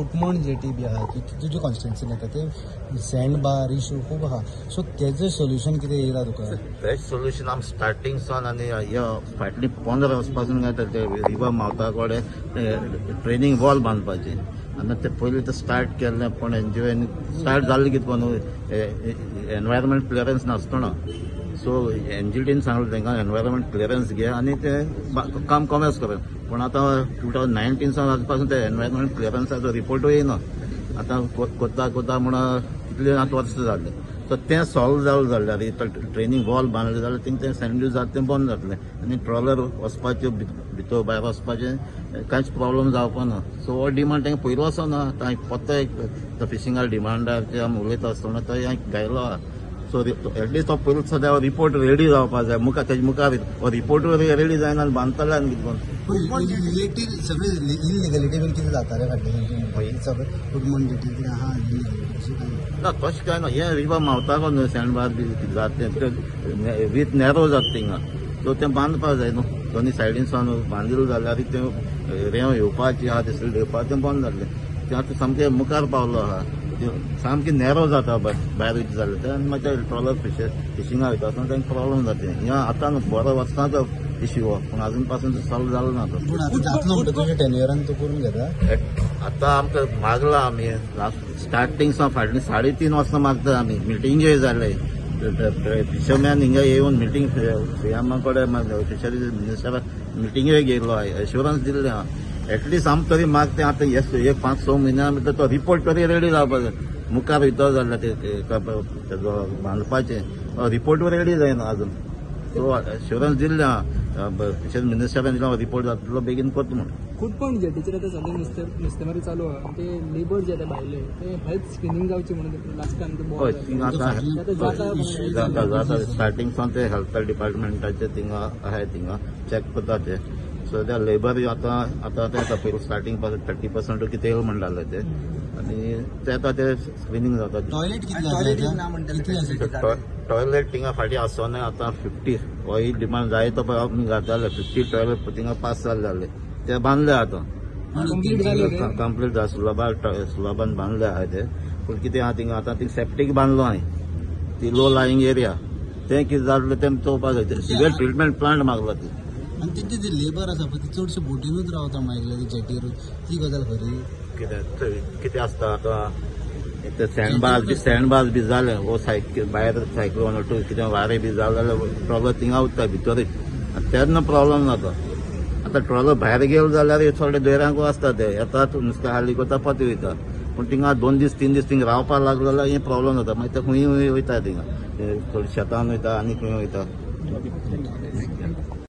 कुटमण jetty बी आहा तुज्या कॉन्स्टिट्युन्सीन येता ते सँड बार इश्यू खूब आहा सो तेजो सोल्युशन कितें येयला तुका? बेस्ट सोल्युशन आम स्टार्टिंग सावन आनी फाटली 15 वर्सांपासून काय ते रिवर मावता कडेन ट्रेनिंग वॉल बांदपाचे आनी ते पयलीं ते स्टार्ट केल्लें पण एनजीओन स्टार्ट जाल्लें कितें पण एनवायरमेंट क्लियरन्स नासतना सो एनजीटीन सांगलें तांकां एनवायरमेंट क्लियरन्स घे आनी ते काम कॉमर्स करें पण आता 2019 सावन पासून ते एनवायरमेंट क्लियरन्साचो रिपोर्टूय येना आता कोत्ता म्हणून कितले 8 वर्सां जाल्ले सो तें सॉल्व जाल्यार ट्रेनिंग वॉल बांदलें जाल्यार थिंगा तें सँड ड्यूज जाता तें बंद जातलें आनी ट्रॉलर वचपाचें भितर भायर वचपाचें कांयच प्रॉब्लम जावपा ना सो हो डिमांड तांकां पयलो असो ना आतां पोत्ता एक फिशिंगा डिमांडाचेर आमी उलयता आसतना तो गायलो आहा सो एटलीस्ट तो पयलो सद्या रिपोर्ट रेडी जावपा जाय मुखार तेजे मुखार हो रिपोर्ट रेडी जायना आनी बांदतले आनी कितें रिलेटीव सगळे इलिगलिटी बीन कितें जाता रे फाटल्यान सगळे कुटमण जेटी कितें आहा ना तशें काय ना हे रिवर मावता गो न्हू सँडबार बी जाता तें वीथ नॅरो जाता थिंगा सो तें बांदपा जाय न्हू दोनी सायडीन सावन बांदिल्लो जाल्यार तें रेंव येवपाचें आहा ते येवपाचें तें बंद जातलें तें आतां सामकें मुखार पावलो आहा सामकें नॅरो जाता भायर वयता जाल्यार ते आनी मागीर ट्रॉलर फिशिंगा वयता आसतना तांकां प्रॉब्लम जाता हें आतां बरो वचनाचो इश्यू हो पूण आजून पासून सॉल्व जालो ना तो तुज्या टेन्युअरान तूं करून घेता आतां आमकां मागला आमी स्टार्टींग सावन फाटलीं 3.5 वर्सां मागता आमी मिटींगय जाले फिशरमॅन हिंगा येवन मिटींग सीएमा कडेन फिशरीज मिनिस्टरा मिटींगय गेलो एश्युरन्स दिल्लें आहा एटलीस्ट आम तरी मागते आतां एक 5-6 म्हयन्या भितर तो रिपोर्ट तरी रेडी जावपा जाय मुखार वयता जाल्यार तेजो बांदपाचें रिपोर्ट रेडी जायना आजून सो एश्युरन्स दिल्लें आहा फिशरीज मिनिस्टरान दिलो रिपोर्ट जातलो बेगीन करता म्हणून कुटपण जेटीचेर आतां सगळें नुस्तेमारी चालू आहा ते लेबर जे भायले ते हेल्थ स्क्रिनींग जावची म्हणून लास्ट टायम जाता स्टार्टींग सावन ते हेल्थ डिपार्टमेंटाचे थिंगा आहाय थिंगा चॅक करता ते सो त्या लेबर आतां पयलीं स्टार्टींग पासून 30% कितें येयला म्हणटाले ते आनी ते आतां ते स्क्रिनींग जाता टॉयलेट थिंगा फाटीं आसोना आतां 50 हो ही डिमांड जाय तो पळय आमी घातले 50 टॉयलेट थिंगा पास जाल्ले ते बांदले आतां कंप्लीट जाला सुलभान बांदले आहाय ते पूण कितें आहा थिंगा आतां थिंगा सेप्टीक बांदलो हांवें ती लो लायंग एरिया तें कितें जाल्लें तें चोवपाक जाय सिवेज ट्रिटमेंट प्लांट मागला ती आनी तेंचे जे लेबर आसा पळय ते चडशे बोटीनूच रावता मागले जेटीर ती गजाल खरी कितें आसता आतां ते सँडबाज बी जाले वो भायर सायक्लोन कितें वारें बी जालें जाल्यार ट्रॉलर थिंगा उरता भितर तेन्ना प्रॉब्लम जाता आतां ट्रॉलर भायर गेलो जाल्यार थोडे दर्यांकू आसता ते येतात नुस्तें हाली करता पत वयता पूण थिंगा 2 दीस 3 दीस थिंगा रावपाक लागलो जाल्यार हे प्रॉब्लम जाता मागीर ते खंय वयता थिंगा थोडी शेतान वयता आनी खंय वयता